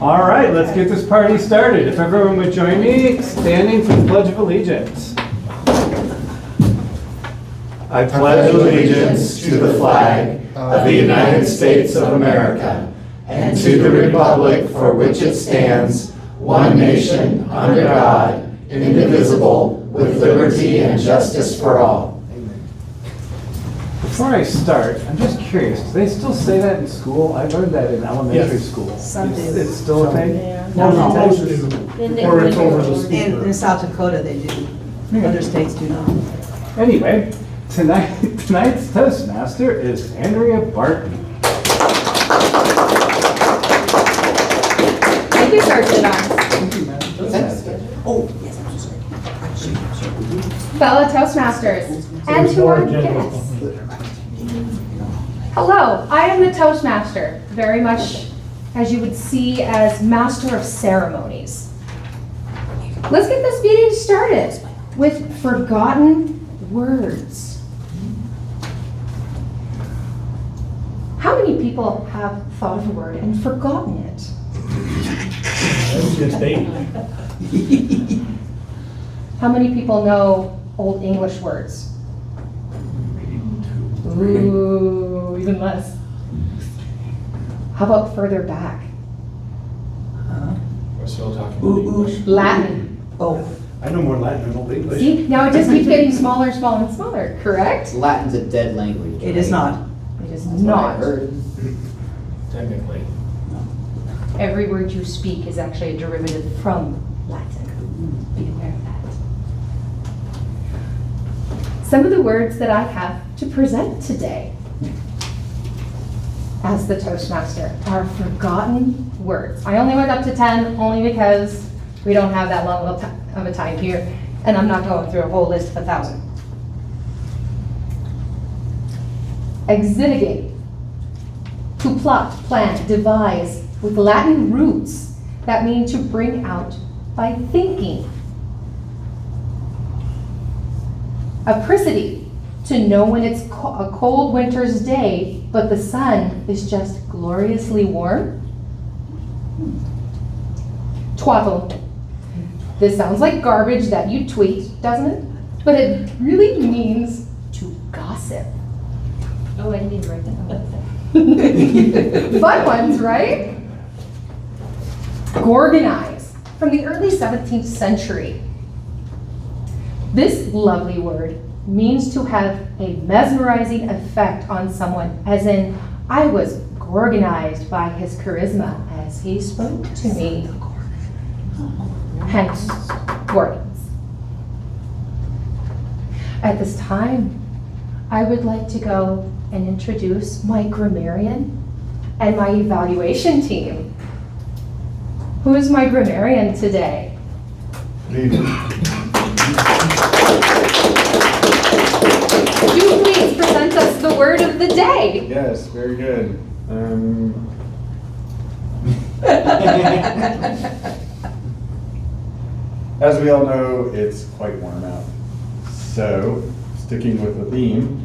All right, let's get this party started. If everyone would join me, standing for the Pledge of Allegiance. I pledge allegiance to the flag of the United States of America and to the republic for which it stands, one nation, under God, indivisible, with liberty and justice for all. Before I start, I'm just curious, do they still say that in school? I learned that in elementary school. Some do. It's still a thing? Yeah. No, most do. Or it's over the speaker. In South Dakota, they do. Other states do not. Anyway, tonight's Toastmaster is Andrea Barton. Thank you, Sergeant Arms. Thank you, Madam Toastmaster. Oh, yes, I'm so sorry. Fellow Toastmasters, and to our guests. Hello, I am the Toastmaster, very much as you would see as Master of Ceremonies. Let's get this meeting started with forgotten words. How many people have thought of a word and forgotten it? That's just eight. How many people know Old English words? Ooh, even less. How about further back? We're still talking Ooh, ooh. Latin. Oh, I know more Latin than Old English. See, now it just keeps getting smaller and smaller and smaller, correct? Latin's a dead language. it is not. It is That's what I not. heard. Technically. Every word you speak is actually a derivative from Latin. Be aware of that. Some of the words that I have to present today as the Toastmaster are forgotten words. I only went up to 10 only because we don't have that long of a time here, and I'm not going through a whole list of 1,000. Exitigate. To plot, plan, devise, with Latin roots that mean to bring out by thinking. Apricity, to know when it's a cold winter's day, but the sun is just gloriously warm. Twaddle. This sounds like garbage that you tweet, doesn't it? But it really means to gossip. Oh, I didn't write that down. Fun ones, right? Gorgonize, from the early 17th century. This lovely word means to have a mesmerizing effect on someone, as in, I was gorgonized by his charisma as he spoke to me. Hence, gorgons. At this time, I would like to go and introduce my grammarian and my evaluation team. Who is my grammarian today? Could you please present us the word of the day? Yes, very good. As we all know, it's quite warm out. So, sticking with the theme,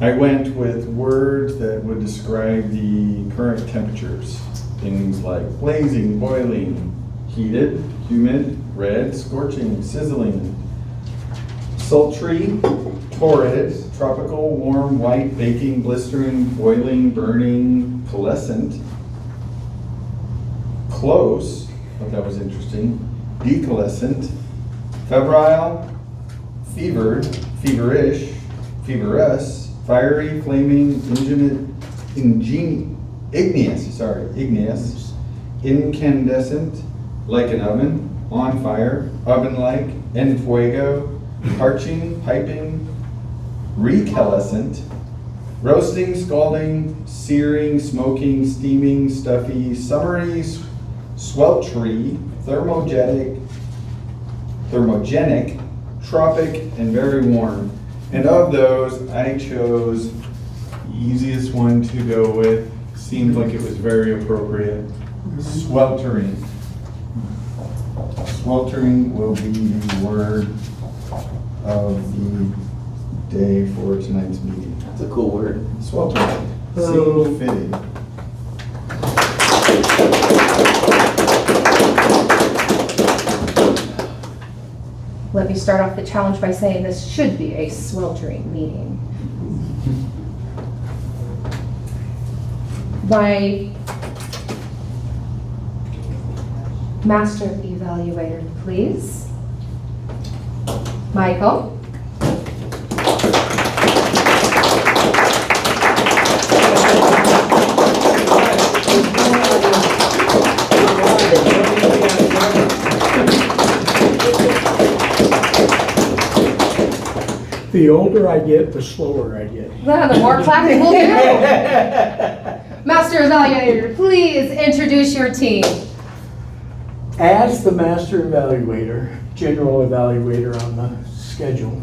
I went with words that would describe the current temperatures. Things like blazing, boiling, heated, humid, red, scorching, sizzling, sultry, torrid, tropical, warm, white, baking, blistering, boiling, burning, coalescent, close, thought that was interesting, decoalescent, febrile, fevered, feverish, feverous, fiery, flaming, igneous, incandescent, like an oven, on fire, oven-like, en fuego, parching, piping, recalescent, roasting, scalding, searing, smoking, steaming, stuffy, summery, sweltery, thermogenic, tropic, and very warm. And of those, I chose the easiest one to go with. Seemed like it was very appropriate. Sweltering. Sweltering will be the word of the day for tonight's meeting. That's a cool word. Sweltering. So- Seemed fitting. start off the challenge by saying this should be a sweltering meeting. My master evaluator, please. Michael. The older I get, the slower I get. The more clapping we'll do. Master evaluator, please introduce your team. As the master evaluator, general evaluator on the schedule,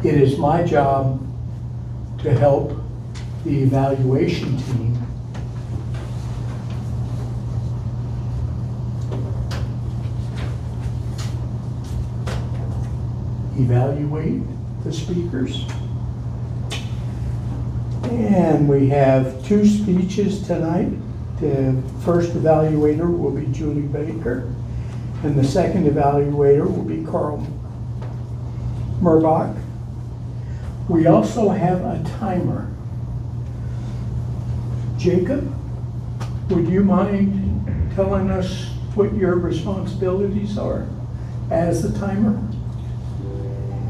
it is my job to help the evaluation team evaluate the speakers. And we have 2 speeches tonight. The first evaluator will be Julie Baker, and the second evaluator will be Carl Murbach. We also have a timer. Jacob, would you mind telling us what your responsibilities are as the timer?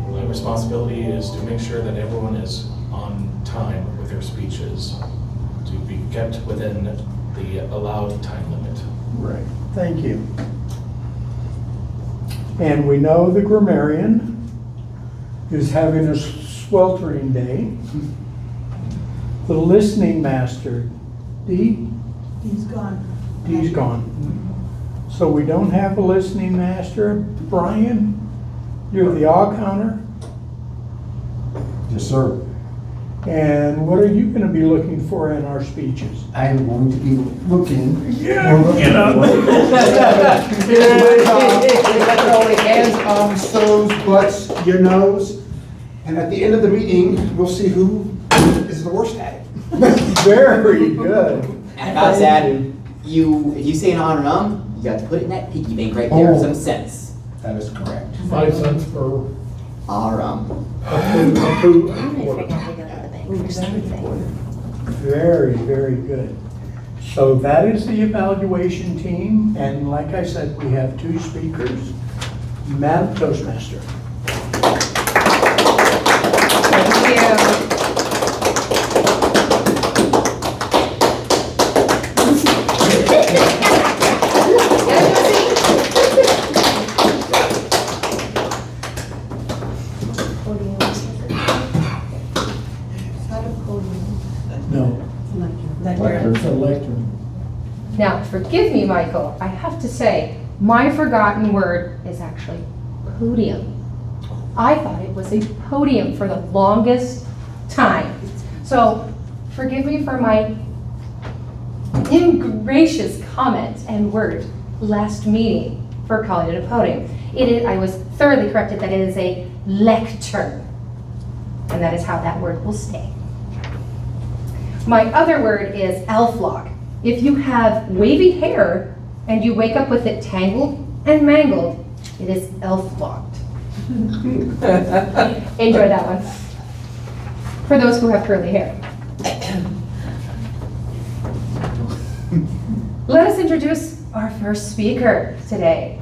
My responsibility is to make sure that everyone is on time with their speeches, to be kept within the allowed time limit. Right, thank you. And we know the grammarian is having a sweltering day. The listening master, Dee? He's gone. Dee's gone. So we don't have a listening master. Brian, you're the awe counter. Yes, sir. And what are you going to be looking for in our speeches? I am going to be looking. Hands, arms, toes, butts, your nose. And at the end of the meeting, we'll see who is the worst at it. Very good. And if I was adding, if you say an you got to put it in that piggy bank right there, Oh. some cents. That is correct. 5 cents per Very, very good. So that is the evaluation team, and like I said, we have 2 speakers. Madam Toastmaster. Thank you. No. It's a lectern. Now, forgive me, Michael, I have to say, my forgotten word is actually podium. I thought it was a podium for the longest time. So, forgive me for my ingracious comment and word last meeting for calling it a podium. I was thoroughly corrected that it is a lectern, and that is how that word will stay. My other word is elf-lock. If you have wavy hair and you wake up with it tangled and mangled, it is elf-locked. Enjoy that one. For those who have curly hair. Let us introduce our first speaker today.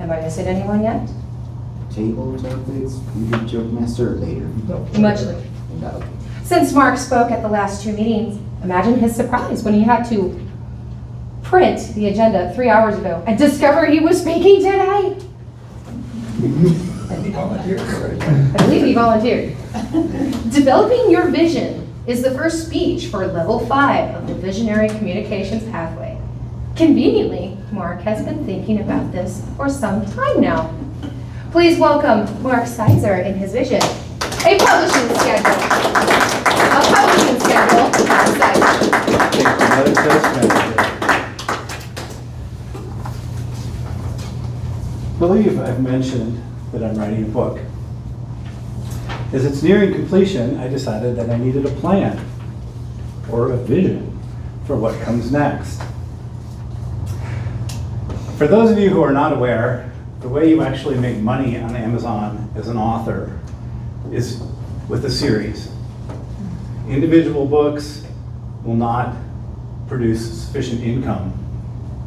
Am I missing anyone yet? Table topics, you do joke master later. Much later. No. Since Mark spoke at the last 2 meetings, imagine his surprise when he had to print the agenda 3 hours ago and discover he was speaking today. I believe he volunteered. Developing your vision is the first speech for level 5 of the Visionary Communications Pathway. Conveniently, Mark has been thinking about this for some time now. Please welcome Mark Sizer in his vision. A publishing schedule. A publishing schedule. Mark Sizer. Another Toastmaster. I believe I've mentioned that I'm writing a book. As it's nearing completion, I decided that I needed a plan or a vision for what comes next. For those of you who are not aware, the way you actually make money on Amazon as an author is with a series. Individual books will not produce sufficient income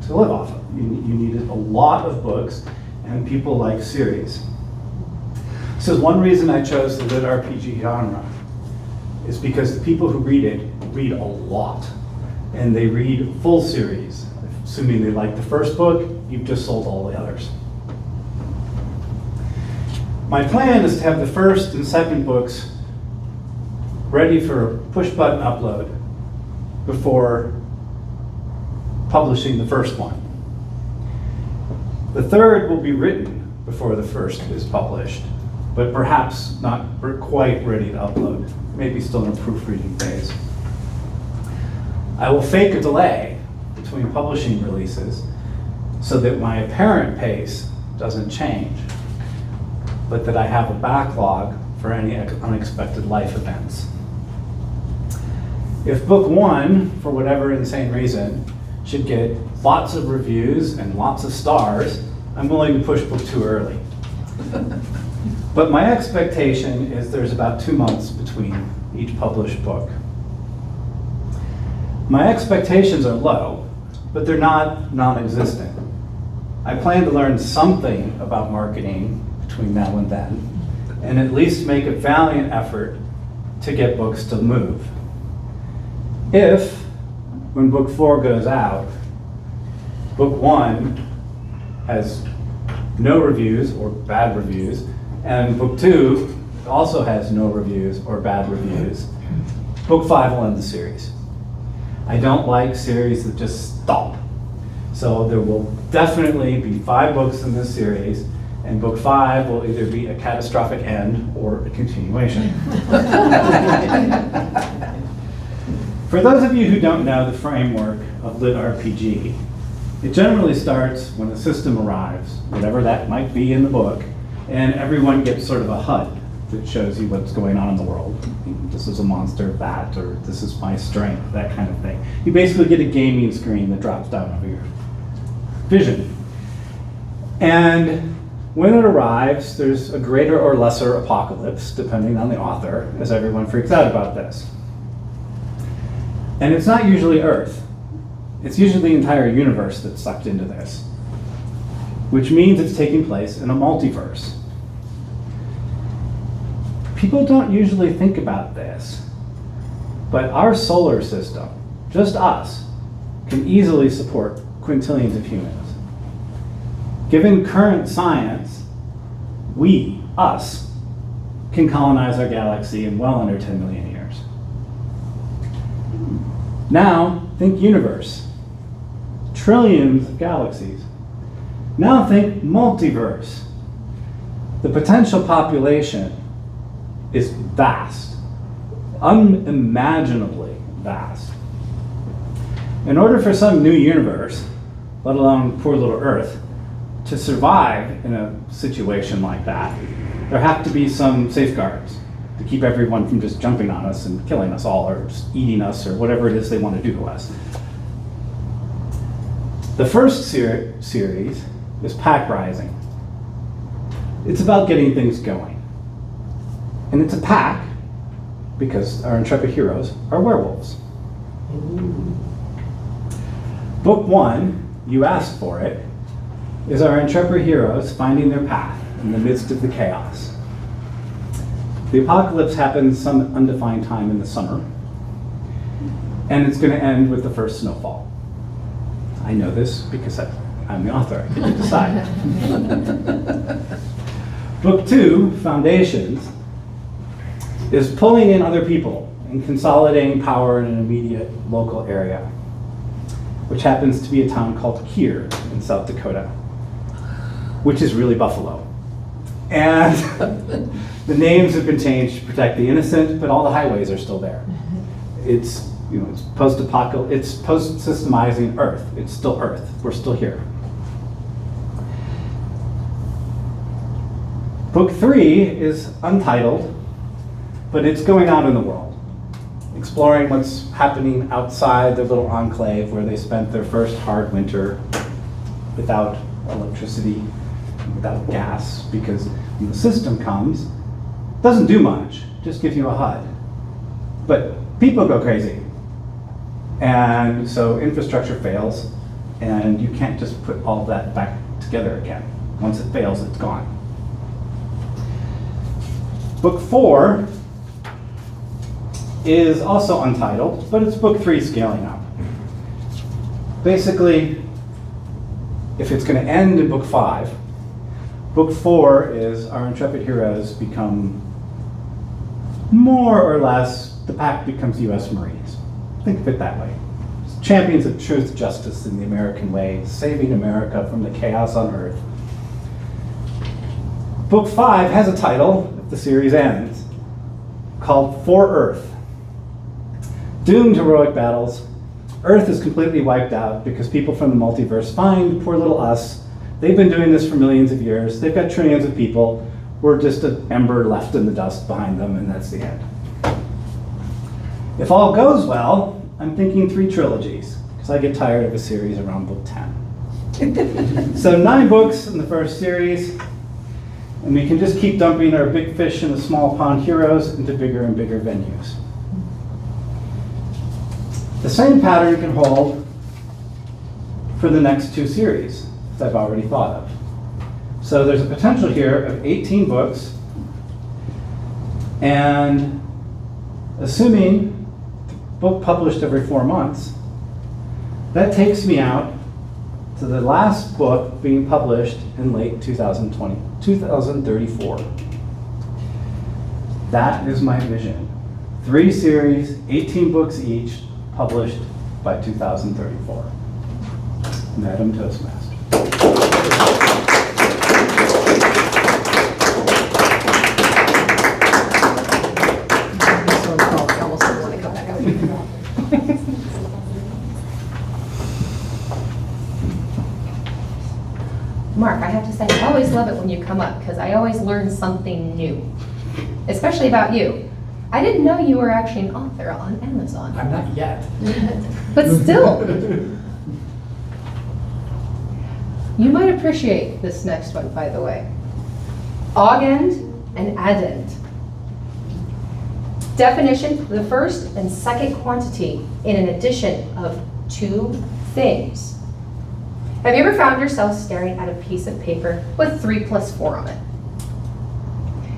to live off of. You need a lot of books, and people like series. So one reason I chose the lit RPG genre is because the people who read it read a lot, and they read full series. Assuming they like the first book, you've just sold all the others. My plan is to have the first and second books ready for push-button upload before publishing the first one. The third will be written before the first is published, but perhaps not quite ready to upload, maybe still in a proofreading phase. I will fake a delay between publishing releases so that my apparent pace doesn't change, but that I have a backlog for any unexpected life events. If book one, for whatever insane reason, should get lots of reviews and lots of stars, I'm willing to push book two early. But my expectation is there's about 2 months between each published book. My expectations are low, but they're not non-existent. I plan to learn something about marketing between now and then, and at least make a valiant effort to get books to move. If, when book 4 goes out, book 1 has no reviews or bad reviews, and book 2 also has no reviews or bad reviews, book 5 will end the series. I don't like series that just stop. So there will definitely be 5 books in this series, and book 5 will either be a catastrophic end or a continuation. For those of you who don't know the framework of lit RPG, it generally starts when a system arrives, whatever that might be in the book, and everyone gets sort of a HUD that shows you what's going on in the world. This is a monster, that, or this is my strength, that kind of thing. You basically get a gaming screen that drops down over your vision. And when it arrives, there's a greater or lesser apocalypse, depending on the author, as everyone freaks out about this. And it's not usually Earth. It's usually the entire universe that's sucked into this, which means it's taking place in a multiverse. People don't usually think about this, but our solar system, just us, can easily support quintillions of humans. Given current science, we, us, can colonize our galaxy in well under 10 million years. Now, think universe. Trillions of galaxies. Now think multiverse. The potential population is vast, unimaginably vast. In order for some new universe, let alone poor little Earth, to survive in a situation like that, there have to be some safeguards to keep everyone from just jumping on us and killing us all, or just eating us, or whatever it is they want to do to us. The first series is Pack Rising. It's about getting things going. And it's a pack because our intrepid heroes are werewolves. Book 1, you asked for it, is our intrepid heroes finding their path in the midst of the chaos. The apocalypse happens some undefined time in the summer, and it's going to end with the first snowfall. I know this because I'm the author, I get to decide. Book 2, Foundations, is pulling in other people and consolidating power in an immediate local area, which happens to be a town called Kier in South Dakota, which is really Buffalo. And the names have been changed to protect the innocent, but all the highways are still there. It's, it's post-apocalypse, it's post-systemizing Earth. It's still Earth. We're still here. Book 3 is untitled, but it's going out in the world, exploring what's happening outside their little enclave where they spent their first hard winter. without electricity, without gas, because when the system comes, it doesn't do much, just gives you a HUD. But people go crazy. And so infrastructure fails, and you can't just put all that back together again. Once it fails, it's gone. Book 4 is also untitled, but it's book 3 scaling up. Basically, if it's going to end in book 5, book 4 is our intrepid heroes become more or less, the pack becomes US Marines. Think of it that way. Champions of truth, justice, in the American way, saving America from the chaos on Earth. Book 5 has a title, if the series ends, called For Earth. Doomed heroic battles, Earth is completely wiped out because people from the multiverse find poor little us. They've been doing this for millions of years. They've got trillions of people. We're just an ember left in the dust behind them, and that's the end. If all goes well, I'm thinking 3 trilogies, because I get tired of a series around book 10. So 9 books in the first series, and we can just keep dumping our big fish in the small pond heroes into bigger and bigger venues. The same pattern can hold for the next 2 series, as I've already thought of. So there's a potential here of 18 books, and assuming book published every 4 months, that takes me out to the last book being published in late 2034. That is my vision. 3 series, 18 books each, published by 2034. Madam Toastmaster. Mark, I have to say, I always love it when you come up, because I always learn something new, especially about you. I didn't know you were actually an author on Amazon. I'm not yet. But still. You might appreciate this next one, by the way. Augend and addend. Definition, the first and second quantity in an addition of 2 things. Have you ever found yourself staring at a piece of paper with 3 + 4 on it?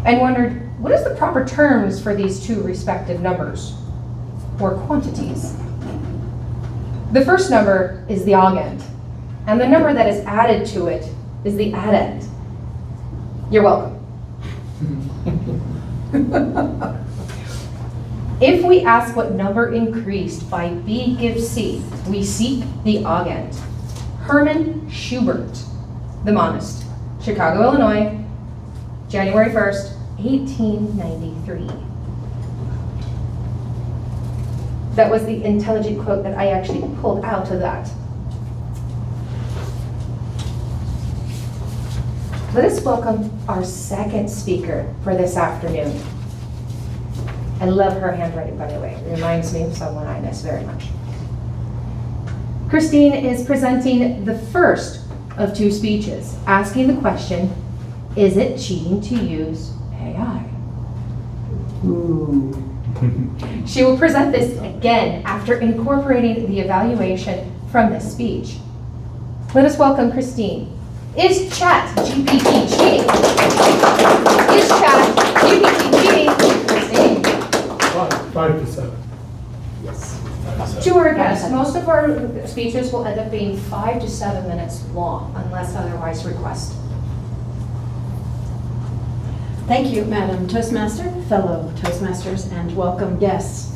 And wondered, what is the proper terms for these 2 respective numbers or quantities? The first number is the augend, and the number that is added to it is the addend. You're welcome. If we ask what number increased by B gives C, we seek the augend. Herman Schubert, The Monist, Chicago, Illinois, January 1st, 1893. That was the intelligent quote that I actually pulled out of that. Let us welcome our second speaker for this afternoon. I love her handwriting, by the way. It reminds me of someone I miss very much. Christine is presenting the first of 2 speeches, asking the question, is it cheating to use AI? Ooh. She will present this again after incorporating the evaluation from this speech. Let us welcome Christine. Is ChatGPT cheating? Is ChatGPT cheating? Christine. 5 to 7. Yes. To our guests, most of our speeches will end up being 5 to 7 minutes long, unless otherwise requested. Thank you, Madam Toastmaster, fellow Toastmasters, and welcome guests.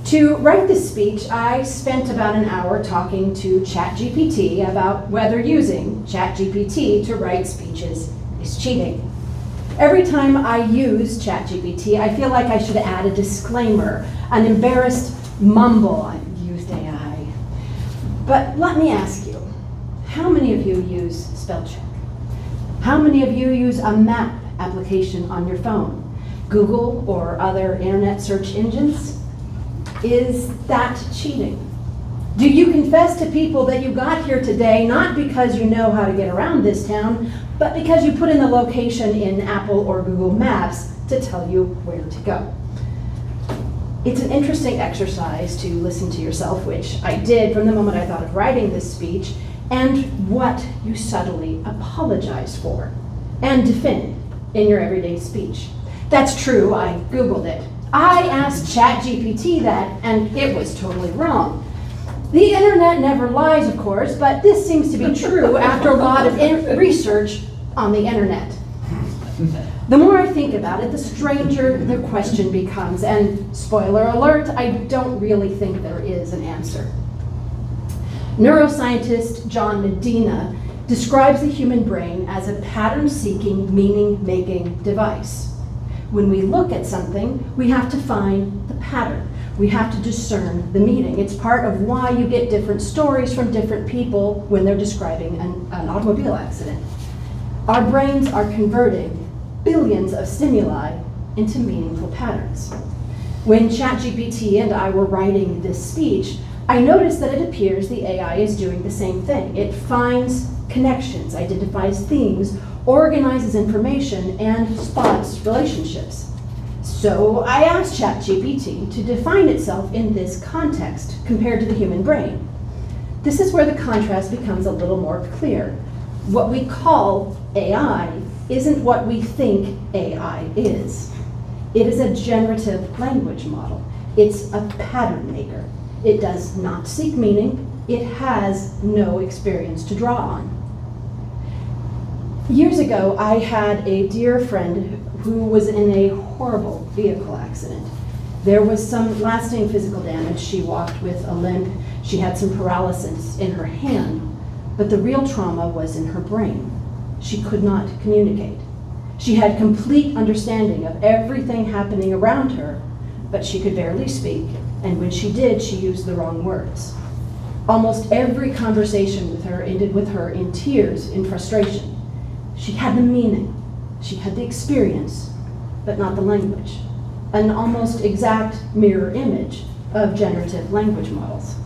To write this speech, I spent about an hour talking to ChatGPT about whether using ChatGPT to write speeches is cheating. Every time I use ChatGPT, I feel like I should add a disclaimer, an embarrassed mumble, I used AI. But let me ask you, how many of you use spell check? How many of you use a map application on your phone? Google or other internet search engines? Is that cheating? Do you confess to people that you got here today not because you know how to get around this town, but because you put in the location in Apple or Google Maps to tell you where to go? It's an interesting exercise to listen to yourself, which I did from the moment I thought of writing this speech, and what you subtly apologize for and defend in your everyday speech. That's true, I Googled it. I asked ChatGPT that, and it was totally wrong. The internet never lies, of course, but this seems to be true after a lot of research on the internet. The more I think about it, the stranger the question becomes, and spoiler alert, I don't really think there is an answer. Neuroscientist John Medina describes the human brain as a pattern-seeking, meaning-making device. When we look at something, we have to find the pattern. We have to discern the meaning. It's part of why you get different stories from different people when they're describing an automobile accident. Our brains are converting billions of stimuli into meaningful patterns. When ChatGPT and I were writing this speech, I noticed that it appears the AI is doing the same thing. It finds connections, identifies themes, organizes information, and spots relationships. So I asked ChatGPT to define itself in this context compared to the human brain. This is where the contrast becomes a little more clear. What we call AI isn't what we think AI is. It is a generative language model. It's a pattern maker. It does not seek meaning. It has no experience to draw on. Years ago, I had a dear friend who was in a horrible vehicle accident. There was some lasting physical damage. She walked with a limp. She had some paralysis in her hand, but the real trauma was in her brain. She could not communicate. She had complete understanding of everything happening around her, but she could barely speak, and when she did, she used the wrong words. Almost every conversation with her ended with her in tears, in frustration. She had the meaning, she had the experience, but not the language. An almost exact mirror image of generative language models.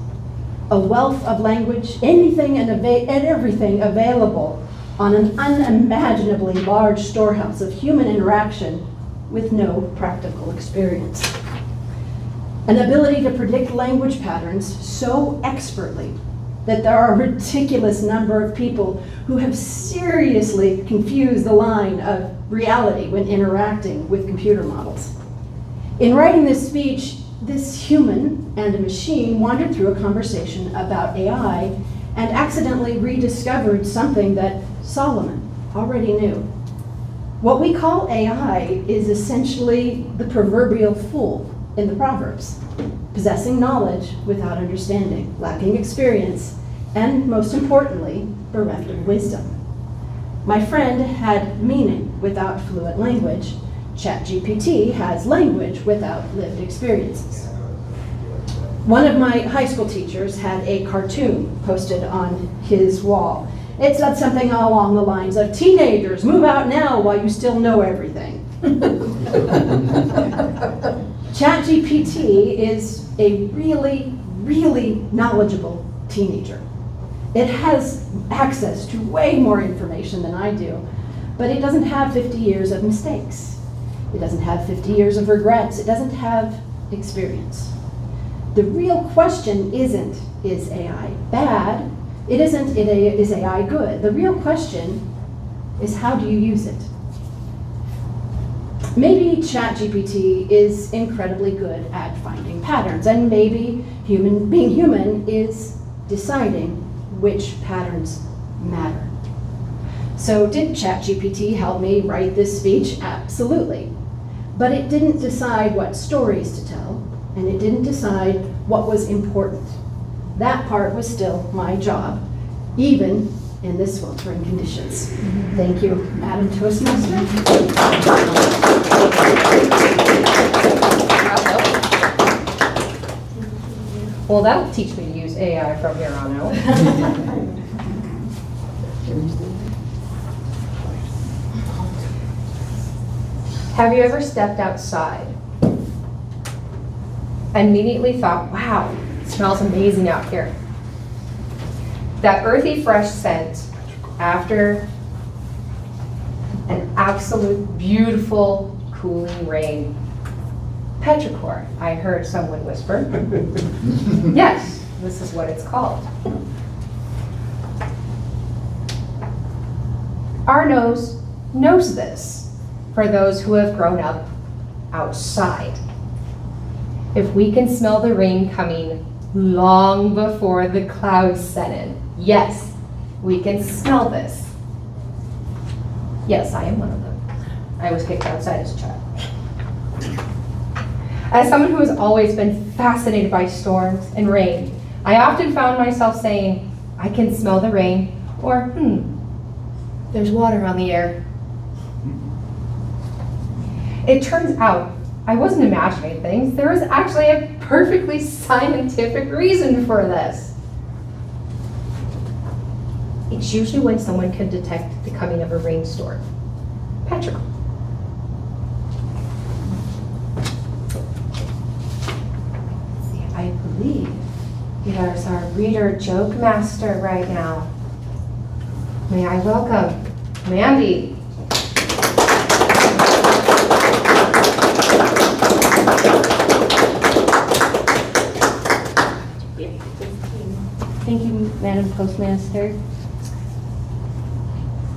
A wealth of language, anything and everything available on an unimaginably large storehouse of human interaction with no practical experience. An ability to predict language patterns so expertly that there are a ridiculous number of people who have seriously confused the line of reality when interacting with computer models. In writing this speech, this human and a machine wandered through a conversation about AI and accidentally rediscovered something that Solomon already knew. What we call AI is essentially the proverbial fool in the Proverbs, possessing knowledge without understanding, lacking experience, and most importantly, bereft of wisdom. My friend had meaning without fluent language. ChatGPT has language without lived experiences. One of my high school teachers had a cartoon posted on his wall. It said something along the lines of, "Teenagers, move out now while you still know everything." ChatGPT is a really, really knowledgeable teenager. It has access to way more information than I do, but it doesn't have 50 years of mistakes. It doesn't have 50 years of regrets. It doesn't have experience. The real question isn't, is AI bad? It isn't, is AI good? The real question is, how do you use it? Maybe ChatGPT is incredibly good at finding patterns, and maybe being human is deciding which patterns matter. So did ChatGPT help me write this speech? Absolutely. But it didn't decide what stories to tell, and it didn't decide what was important. That part was still my job, even in the sweltering conditions. Thank you, Madam Toastmaster. Well, that'll teach me to use AI from here on out. Have you ever stepped outside and immediately thought, wow, It smells amazing out here. That earthy, fresh scent after an absolute beautiful, cooling rain. Petrichor, I heard someone whisper. Yes, this is what it's called. Our nose knows this for those who have grown up outside. If we can smell the rain coming long before the clouds set in, yes, we can smell this. Yes, I am one of them. I was kicked outside as a child. As someone who has always been fascinated by storms and rain, I often found myself saying, I can smell the rain, or, there's water on the air. It turns out I wasn't imagining things. There was actually a perfectly scientific reason for this. It's usually when someone can detect the coming of a rainstorm. Petrichor. I believe there's our reader joke master right now. May I welcome Mandy. Thank you, Madam Toastmaster.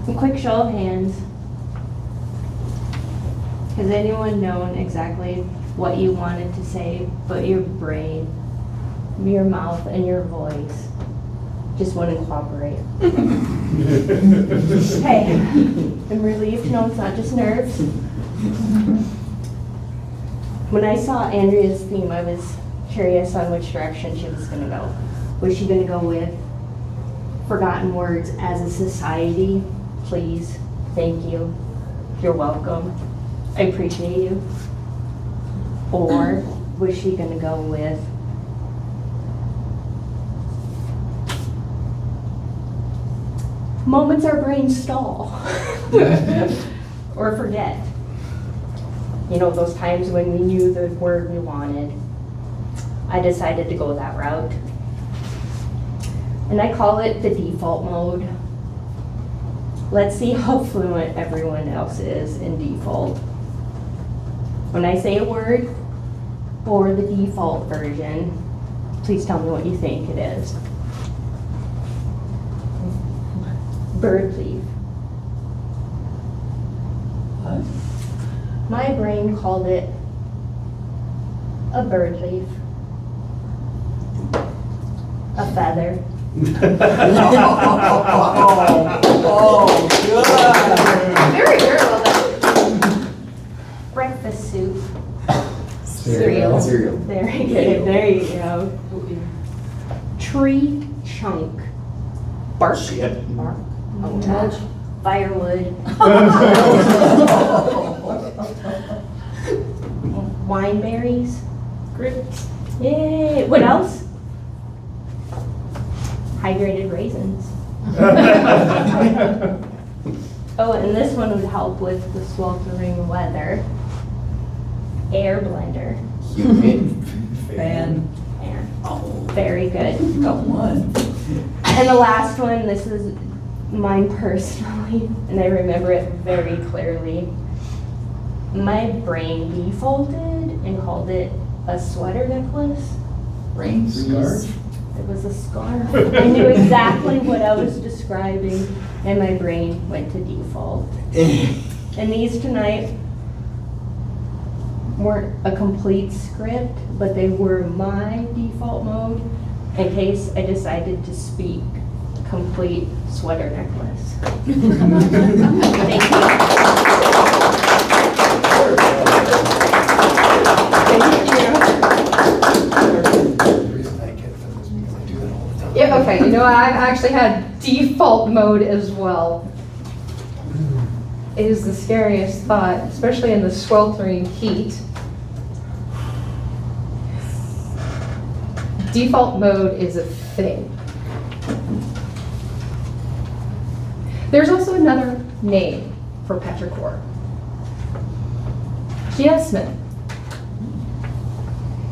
A quick show of hands. Has anyone known exactly what you wanted to say, but your brain, your mouth, and your voice just wouldn't cooperate? Hey, I'm relieved to know it's not just nerves. When I saw Andrea's theme, I was curious on which direction she was going to go. Was she going to go with forgotten words as a society? Please, thank you, you're welcome, I appreciate you. Or was she going to go with moments our brains stall or forget? You know, those times when we knew the word we wanted. I decided to go that route. And I call it the default mode. Let's see how fluent everyone else is in default. When I say a word or the default version, please tell me what you think it is. Bird leaf. What? My brain called it a bird leaf. A feather. Very, very well done. Breakfast soup. Cereal. Very good. There you go. Tree chunk. Bark. Bark. Oh, mulch. Firewood. Wineberries. Grapes. Yay. What else? Hydrated raisins. Oh, and this one would help with the sweltering weather. Air blender. Humid. Fan. Air. Very good. Got one. And the last one, this is mine personally, and I remember it very clearly. My brain defaulted and called it a sweater necklace. Rain scarf. It was a scarf. I knew exactly what I was describing, and my brain went to default. And these tonight weren't a complete script, but they were my default mode in case I decided to speak complete sweater necklace. Thank Yeah, okay, you know, I actually had default mode as well. It is the scariest thought, especially in the sweltering heat. Default mode is a thing. There's also another name for petrichor. Geosmin.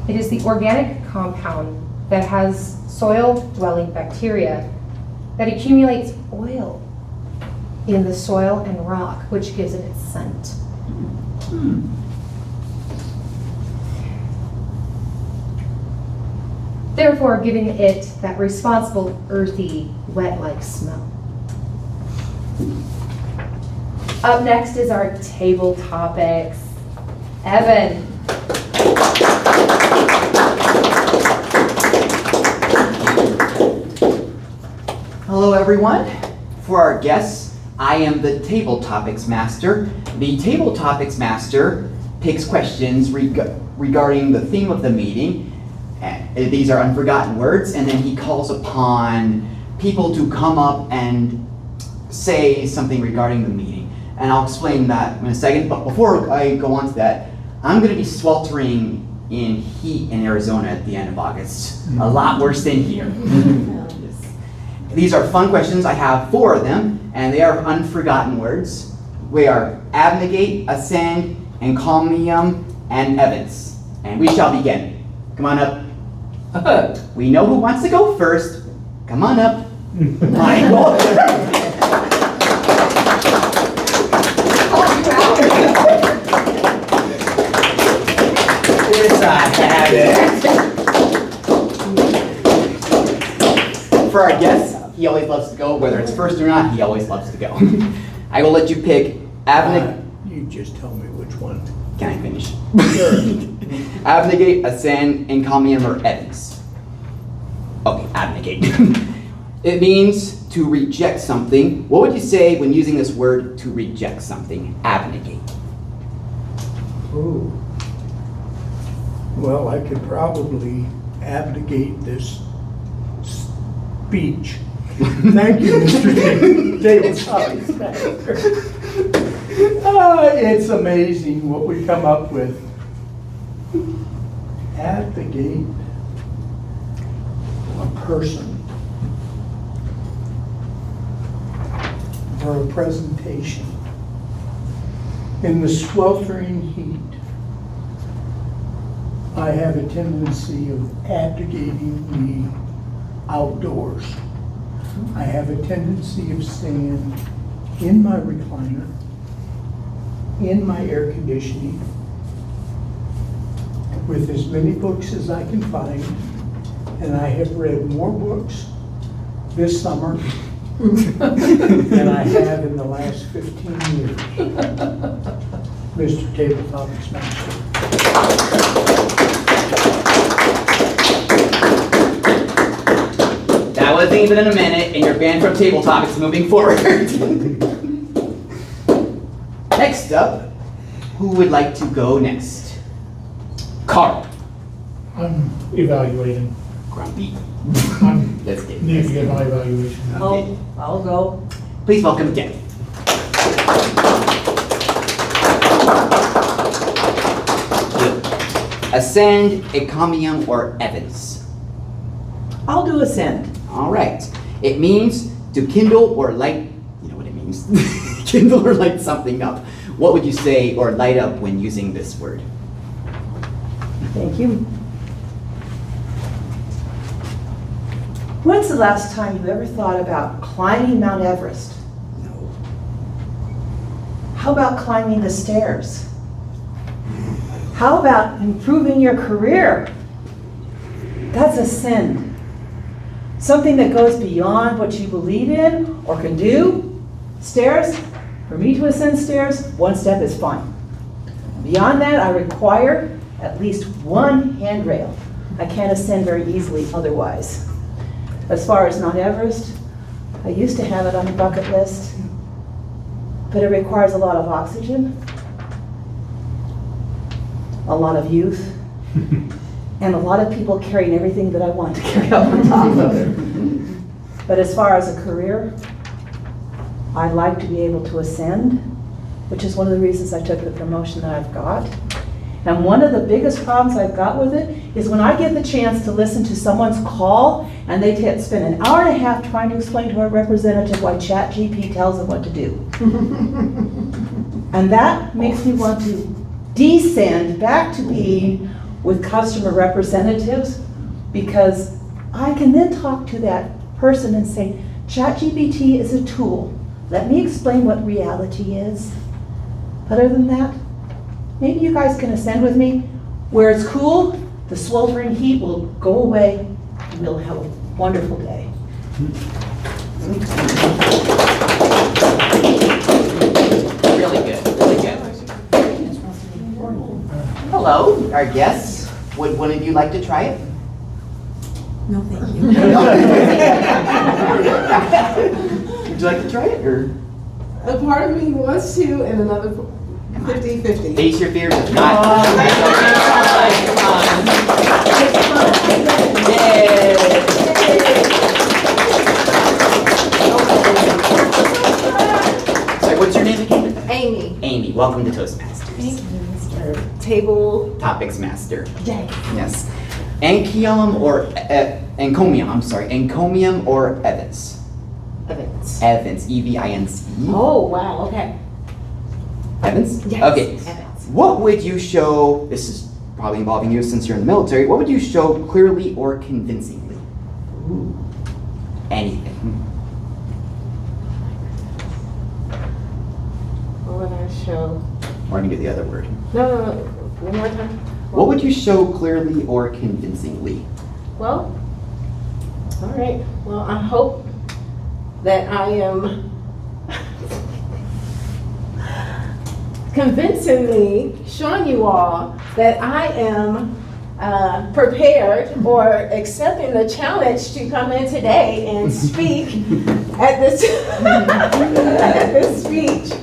It is the organic compound that has soil-dwelling bacteria that accumulates oil in the soil and rock, which gives it its scent. Therefore, giving it that responsible, earthy, wet-like smell. Up next is our table topics. Evan. Hello, everyone. For our guests, I am the Table Topics Master. The Table Topics Master picks questions regarding the theme of the meeting. These are unforgotten words, and then he calls upon people to come up and say something regarding the meeting. And I'll explain that in a second, but before I go on to that, I'm going to be sweltering in heat in Arizona at the end of August. A lot worse than here. These are fun questions. I have 4 of them, and they are unforgotten words. We are abnegate, ascend, encomium, and evidence. And we shall begin. Come on up. We know who wants to go first. Come on up. Michael. It's a habit. For our guests, he always loves to go. Whether it's first or not, he always loves to go. I will let you pick abnegate. You just tell me which one. Can I finish? Abnegate, ascend, encomium, or evidence. Okay, abnegate. It means to reject something. What would you say when using this word to reject something? Abnegate. Oh. Well, I could probably abnegate this speech. Thank you, Mr. Table Topics Master. It's amazing what we come up with. Abnegate a person or a presentation in the sweltering heat. I have a tendency of abdicating the outdoors. I have a tendency of staying in my recliner, in my air conditioning, with as many books as I can find, and I have read more books this summer than I have in the last 15 years. Mr. Table Topics Master. That wasn't even in a minute, and you're banned from Table Topics moving forward. Next up, who would like to go next? Carl. I'm evaluating. Grumpy. I'm Let's get need to get my evaluation. I'll go. Please welcome Jeff. Ascend, encomium, or evidence? I'll do ascend. All right. It means to kindle or light, you know what it means? Kindle or light something up. What would you say or light up when using this word? Thank you. When's the last time you ever thought about climbing Mount Everest? No. How about climbing the stairs? How about improving your career? That's ascend. Something that goes beyond what you believe in or can do. Stairs, for me to ascend stairs, one step is fine. Beyond that, I require at least one handrail. I can't ascend very easily otherwise. As far as Mount Everest, I used to have it on the bucket list, but it requires a lot of oxygen, a lot of youth, and a lot of people carrying everything that I want to carry up on top of it. But as far as a career, I'd like to be able to ascend, which is one of the reasons I took the promotion that I've got. And one of the biggest problems I've got with it is when I get the chance to listen to someone's call and they spend an hour and a half trying to explain to a representative why ChatGPT tells them what to do. And that makes me want to descend back to being with customer representatives, because I can then talk to that person and say, ChatGPT is a tool. Let me explain what reality is. Other than that, maybe you guys can ascend with me. Where it's cool, the sweltering heat will go away, and we'll have a wonderful day. Really good, really good. Hello, our guests. Would one of you like to try it? No, thank you. Would you like to try it, or? A part of me wants to, and another 50-50. Face your fears, if not. Yay! Sorry, what's your name again? Amy. Amy, welcome to Toastmasters. Table. Topics Master. Yay. Yes. Encomium or encomium or Evans? Events. Evans, E-V-I-N-C. Oh, wow, okay. Evans? Yes, Okay. Evans. What would you show, this is probably involving you since you're in the military, what would you show clearly or convincingly? Anything. What would I show? Or I can do the other word. No, one more time. What would you show clearly or convincingly? Well, all right. Well, I hope that I am convincingly showing you all that I am prepared or accepting the challenge to come in today and speak at this at this speech.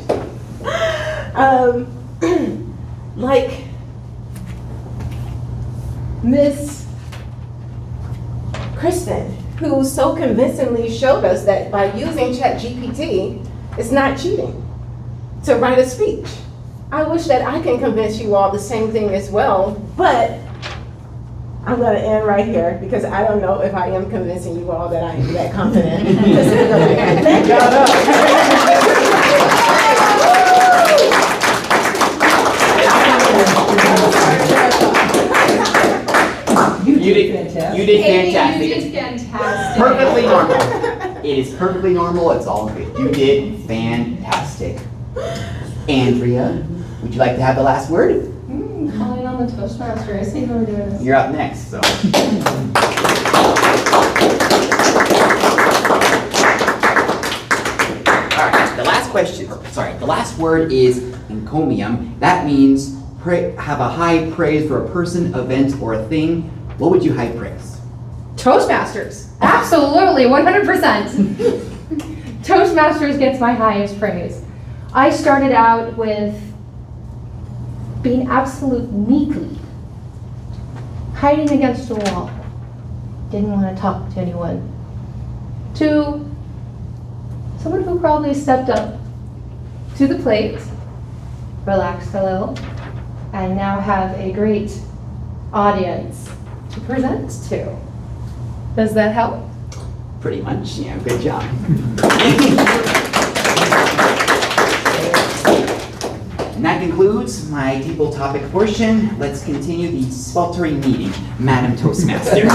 Like Miss Kristen, who so convincingly showed us that by using ChatGPT, it's not cheating to write a speech. I wish that I can convince you all the same thing as well, but I'm gonna end right here because I don't know if I am convincing you all that I am that confident. Thank You did fantastic. You did fantastic. You did fantastic. Perfectly normal. It is perfectly normal. It's all good. You did fantastic. Andrea, would you like to have the last word? Calling on the Toastmaster. I see how we're doing this. You're up next, so. All right, the last question, the last word is encomium. That means have a high praise for a person, event, or a thing. What would you high praise? Toastmasters. Absolutely, 100%. Toastmasters gets my highest praise. I started out with being absolute meekly, hiding against a wall, didn't want to talk to anyone, to someone who probably stepped up to the plate, relaxed a little, and now have a great audience to present to. Does that help? Pretty much, yeah, good job. And that concludes my table topic portion. Let's continue the sweltering meeting, Madam Toastmaster.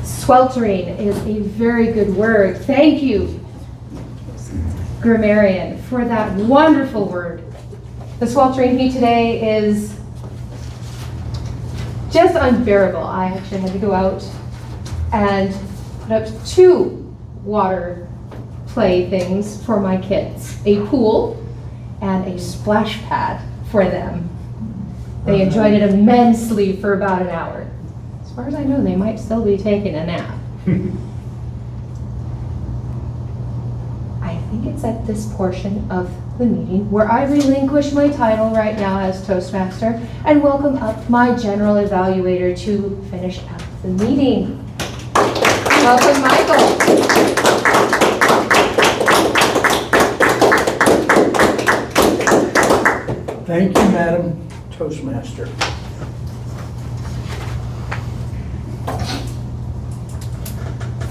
Sweltering is a very good word. Thank you, grammarian, for that wonderful word. The sweltering heat today is just unbearable. I actually had to go out and put up 2 water play things for my kids. A pool and a splash pad for them. They enjoyed it immensely for about an hour. As far as I know, they might still be taking a nap. I think it's at this portion of the meeting where I relinquish my title right now as Toastmaster and welcome up my general evaluator to finish up the meeting. Welcome, Michael. Thank you, Madam Toastmaster.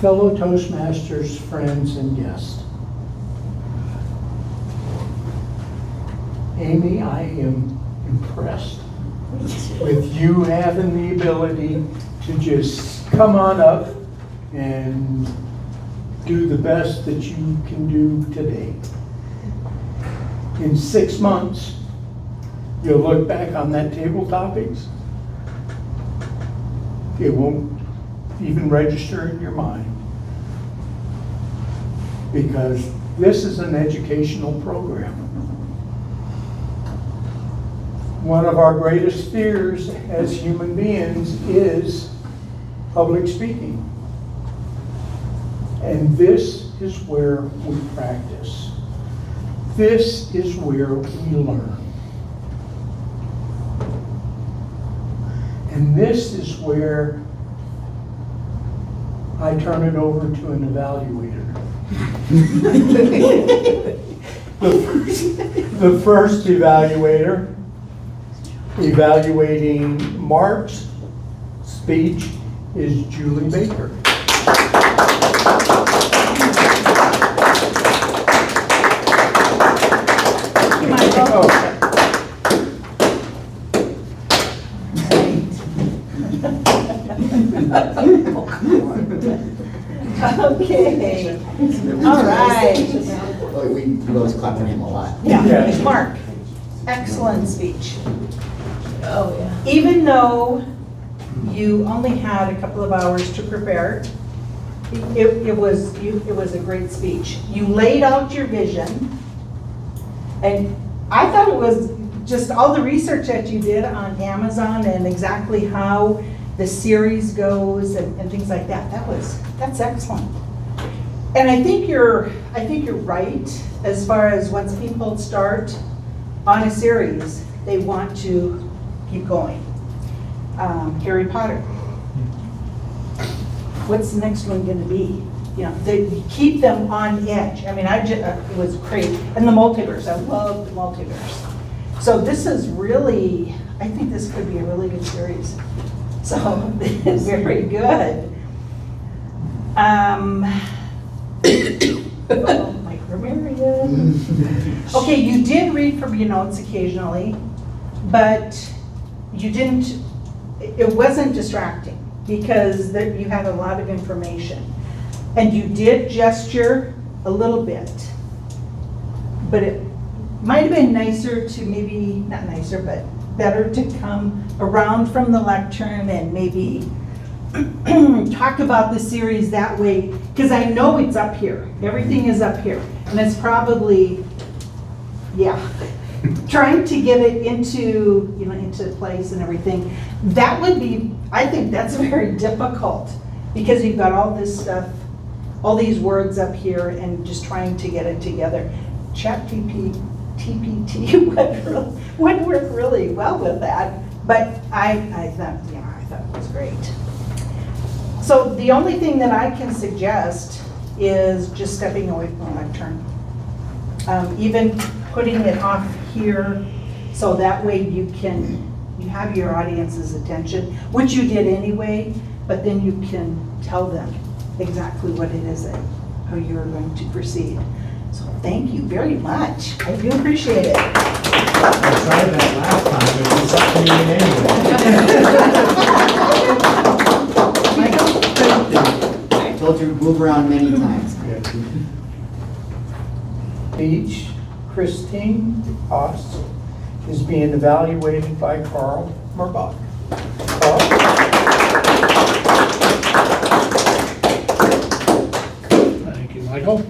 Fellow Toastmasters, friends, and guests. Amy, I am impressed with you having the ability to just come on up and do the best that you can do today. In 6 months, you'll look back on that table topics. It won't even register in your mind, because this is an educational program. One of our greatest fears as human beings is public speaking. And this is where we practice. This is where we learn. And this is where I turn it over to an evaluator. The first evaluator, evaluating Mark's speech, is Julie Baker. Okay, all right. We always clap for him a lot. Yeah, Mark, excellent speech. Oh, yeah. Even though you only had a couple of hours to prepare, it was a great speech. You laid out your vision, and I thought it was just all the research that you did on Amazon and exactly how the series goes and things like that. That's excellent. And I think you're right as far as once people start on a series, they want to keep going. Harry Potter. What's the next one going to be? You know, they keep them on edge. I mean, it was great. And the multiverse. I love the multiverse. So this is really, I think this could be a really good series. So very good. Like Marion. Okay, you did read from your notes occasionally, but you didn't, it wasn't distracting because you had a lot of information. And you did gesture a little bit, but it might have been nicer to maybe, not nicer, but better to come around from the lectern and maybe talk about the series that way, because I know it's up here. Everything is up here. And it's probably, yeah, trying to get it into, into place and everything. That would be, I think that's very difficult because you've got all this stuff, all these words up here and just trying to get it together. TPT would work really well with that, but I thought it was great. So the only thing that I can suggest is just stepping away from the lectern. Even putting it off here, so that way you have your audience's attention, which you did anyway, but then you can tell them exactly what it is how you're going to proceed. So thank you very much. I do appreciate it. I tried that last time, but it's up to me anyway. I told you to move around many times. Each Christine Haas is being evaluated by Carl Murbach. Carl? Thank you, Michael.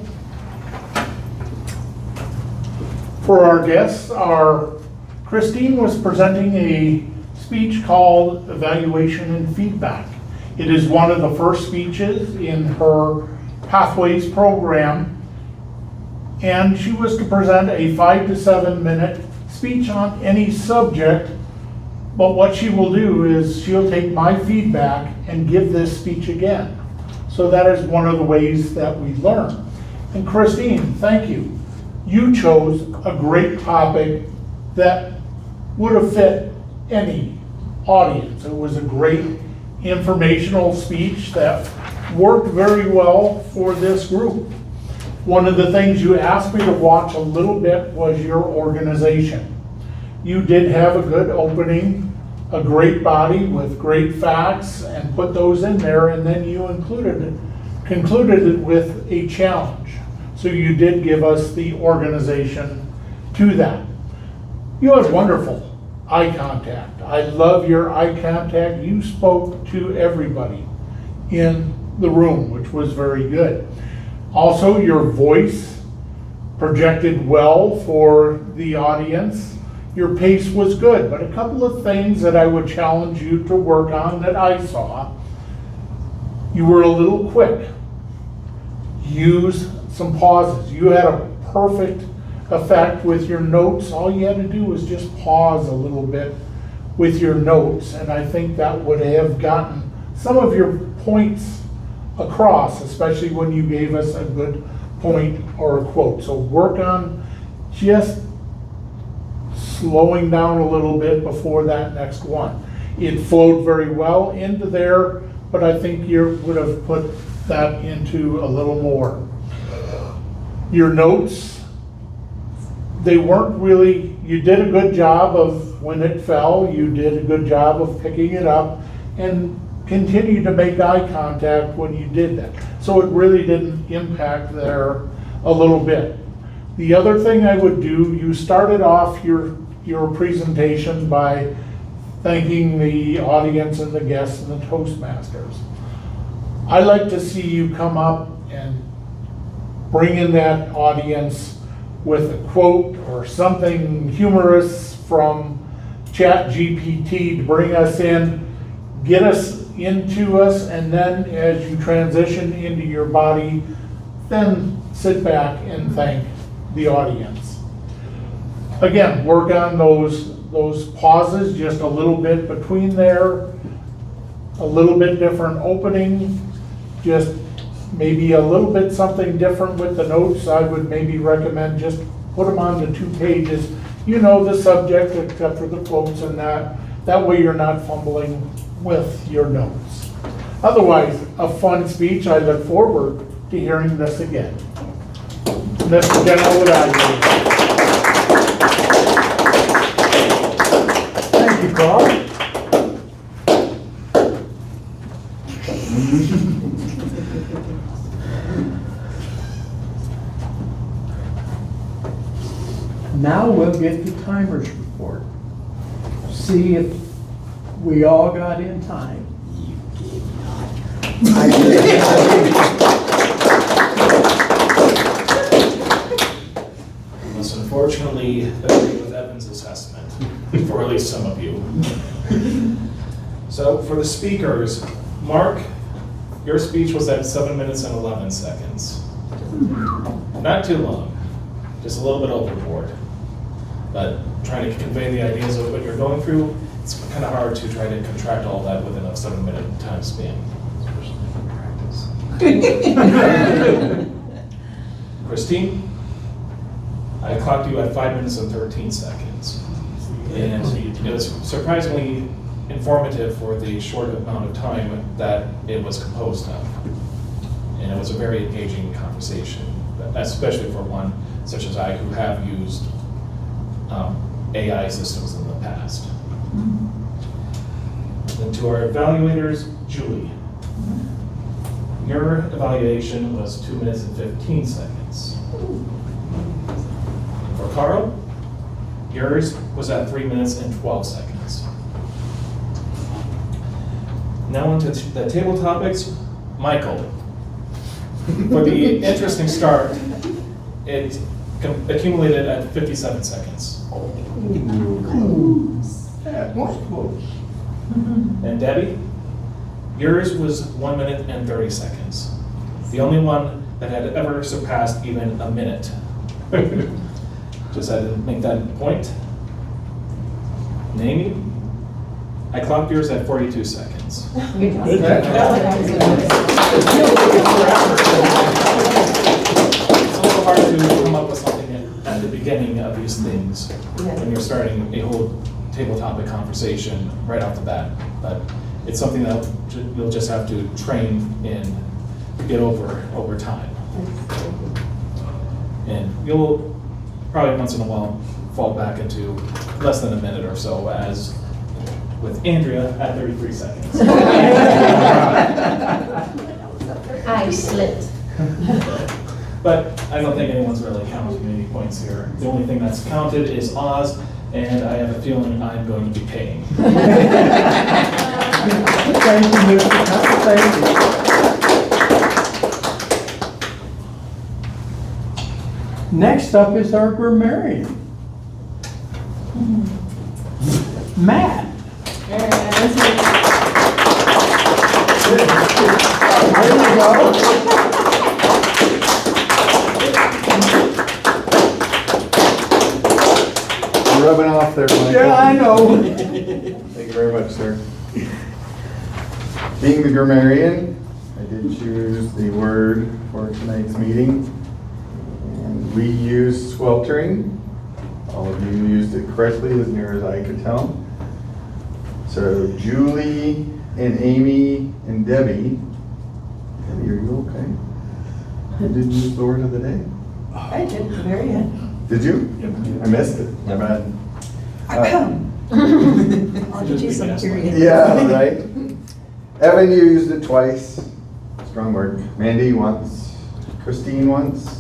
For our guests, Christine was presenting a speech called Evaluation and Feedback. It is one of the first speeches in her Pathways program, and she was to present a 5 to 7 minute speech on any subject, but what she will do is she'll take my feedback and give this speech again. So that is one of the ways that we learn. And Christine, thank you. You chose a great topic that would have fit any audience. It was a great informational speech that worked very well for this group. One of the things you asked me to watch a little bit was your organization. You did have a good opening a great body with great facts and put those in there, and then you concluded it with a challenge. So you did give us the organization to that. You had wonderful eye contact. I love your eye contact. You spoke to everybody in the room, which was very good. Also, your voice projected well for the audience. Your pace was good, but a couple of things that I would challenge you to work on that I saw. You were a little quick. Use some pauses. You had a perfect effect with your notes. All you had to do was just pause a little bit with your notes, and I think that would have gotten some of your points across, especially when you gave us a good point or a quote. So work on just slowing down a little bit before that next one. It flowed very well into there, but I think you would have put that into a little more. Your notes, they weren't really, you did a good job of when it fell, you did a good job of picking it up and continue to make eye contact when you did that. So it really didn't impact there a little bit. The other thing I would do, you started off your presentation by thanking the audience and the guests and the Toastmasters. I like to see you come up and bring in that audience with a quote or something humorous from ChatGPT to bring us in, get us into us, and then as you transition into your body, then sit back and thank the audience. Again, work on those pauses just a little bit between there, a little bit different opening, just maybe a little bit something different with the notes. I would maybe recommend just put them on the 2 pages. You know the subject except for the quotes and that. That way you're not fumbling with your notes. Otherwise, a fun speech. I look forward to hearing this again. Mr. General Evaluator. Thank you, Carl. Now we'll get the timer's report. See if we all got in time. I must unfortunately agree with Evan's assessment, for at least some of you. So for the speakers, Mark, your speech was at 7 minutes and 11 seconds. Not too long, just a little bit overboard. But trying to convey the ideas of what you're going through, it's kind of hard to try to contract all that within a 7-minute time span. Christine, I clocked you at 5 minutes and 13 seconds. And it was surprisingly informative for the short amount of time that it was composed of. And it was a very engaging conversation, especially for one such as I who have used AI systems in the past. And to our evaluators, Julie, your evaluation was 2 minutes and 15 seconds. For Carl, yours was at 3 minutes and 12 seconds. Now on to the table topics. Michael, for the interesting start, it accumulated at 57 seconds. That was close. And Debbie, yours was 1 minute and 30 seconds. The only one that had ever surpassed even a minute. Just had to make that point. And Amy, I clocked yours at 42 seconds. It's a little hard to come up with something at the beginning of these things when you're starting a whole table topic conversation right off the bat. But it's something that you'll just have to train and get over time. And you'll probably once in a while fall back into less than a minute or so as with Andrea at 33 seconds. I slipped. But I don't think anyone's really counting any points here. The only thing that's counted is Oz, and I have a feeling I'm going to be paying. Thank you, Mr. Tucker, thank you. Next up is our grammarian. Matt. There you go. You're rubbing off there, Michael. Yeah, I know. Thank you very much, sir. Being the grammarian, I did choose the word for tonight's meeting. And we used sweltering. All of you used it correctly as near as I could tell. So Julie and Amy and Debbie. Debbie, are you okay? You didn't use the word of the day? I did at the very end. Did you? I missed it. My bad. I'll give you some period. Yeah, right. Evan, you used it twice. Strong word. Mandy once. Christine once.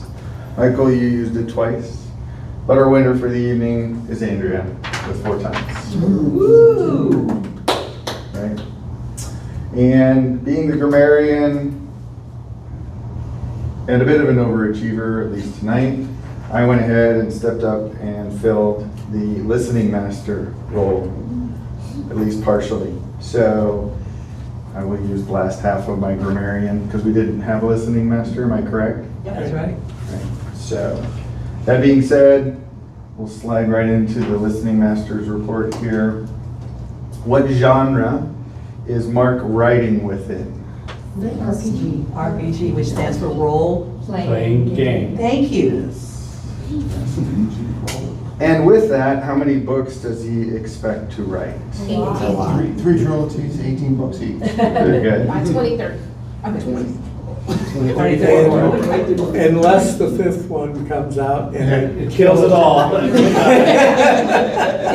Michael, you used it twice. But our winner for the evening is Andrea with 4 times. Woo! Right? And being the grammarian and a bit of an overachiever, at least tonight, I went ahead and stepped up and filled the listening master role, at least partially. So I will use the last half of my grammarian because we didn't have a listening master, am I correct? Yep, that's right. Right. So that being said, we'll slide right into the listening master's report here. What genre is Mark writing within? RPG. RPG, which stands for role. Playing game. Thank you. And with that, how many books does he expect to write? 3 trilogies, 18 books each. Very good. By 2030. I'm 20. Unless the 5th one comes out and It kills it all.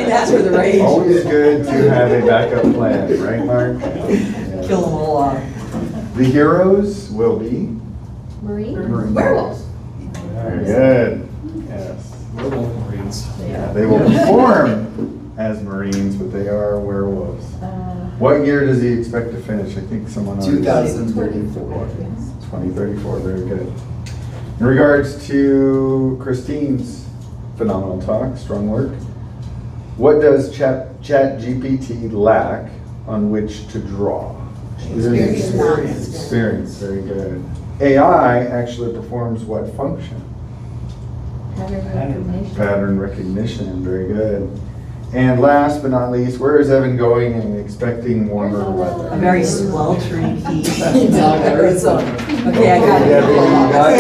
That's where the rage. Always good to have a backup plan, right, Mark? Yes. Kill them all off. The heroes will be? Marine? Werewolves. Very good. Yes. Werewolf Marines. Yeah, they will perform as Marines, but they are werewolves. What year does he expect to finish? I think someone already said 2034. 2034, very good. In regards to Christine's phenomenal talk, strong work, what does ChatGPT lack on which to draw? Experience, very good. AI actually performs what function? Pattern recognition, very good. And last but not least, where is Evan going and expecting warmer weather? A very sweltering heat in Arizona. Okay, I got Yeah, baby, you got it.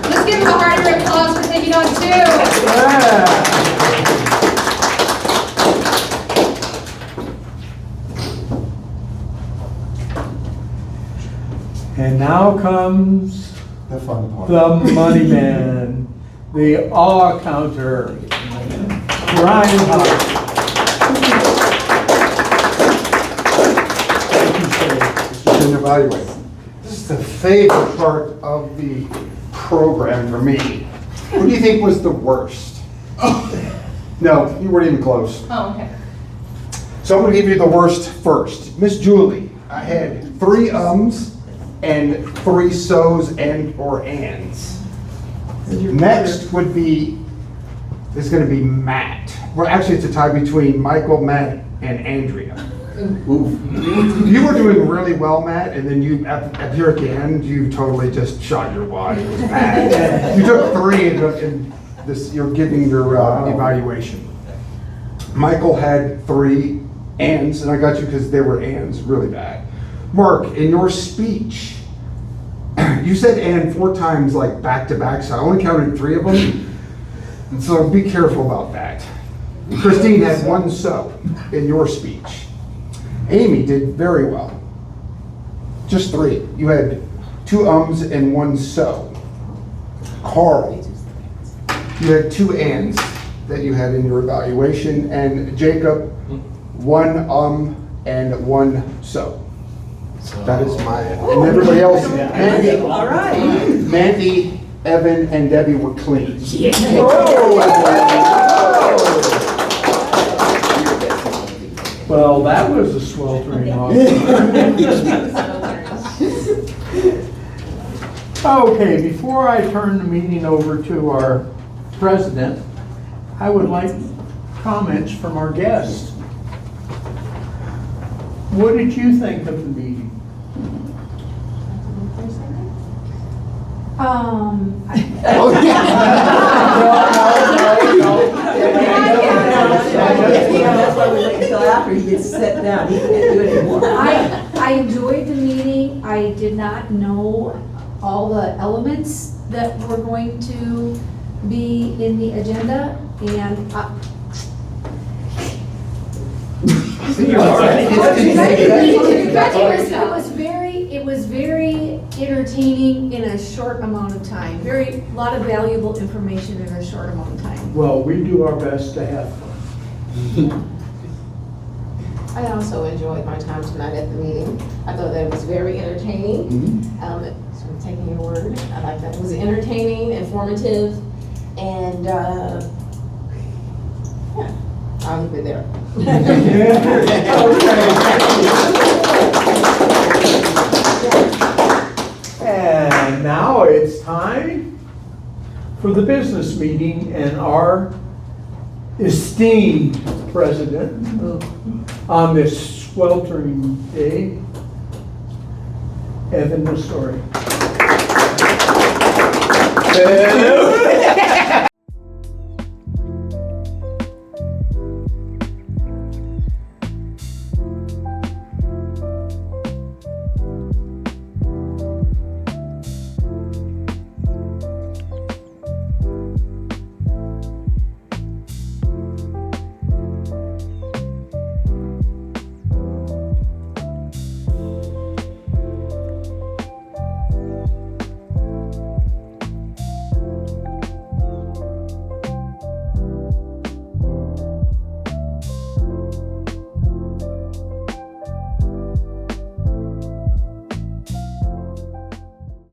Let's give him a harder applause for taking on 2. And now comes The fun part. the money man, the awe counter, Brian Hart. And evaluate. This is the favorite part of the program for me. What do you think was the worst? No, you weren't even close. Oh, okay. So I'm gonna give you the worst first. Miss Julie, I had 3 ums and 3 so's and or ands. Next would be, is gonna be Matt. Well, actually, it's a tie between Michael, Matt, and Andrea. Oof. You were doing really well, Matt, and then you, at your end, you totally just shot your wad. It was bad. You took 3 in this, you're giving your evaluation. Michael had 3 ands, and I got you because they were ands, really bad. Mark, in your speech, you said and 4 times, like back to back, so I only counted 3 of them. And so be careful about that. Christine had 1 so in your speech. Amy did very well. Just 3. You had 2 ums and 1 so. Carl, you had 2 ands that you had in your evaluation, and Jacob, 1 and 1 so. That is my, and everybody else, Mandy, All right. Mandy, Evan, and Debbie were clean. Well, that was a sweltering offer. Okay, before I turn the meeting over to our president, I would like comments from our guests. What did you think of the meeting? That's why we wait until after he gets set down. He can't do it anymore. I enjoyed the meeting. I did not know all the elements that were going to be in the agenda, and it was very entertaining in a short amount of time. Lot of valuable information in a short amount of time. Well, we do our best to have fun. I also enjoyed my time tonight at the meeting. I thought that it was very entertaining. So I'm taking your word. I like that. It was entertaining, informative, and yeah, I'll leave it there. And now it's time for the business meeting, and our esteemed president on this sweltering day, Evan Nestori.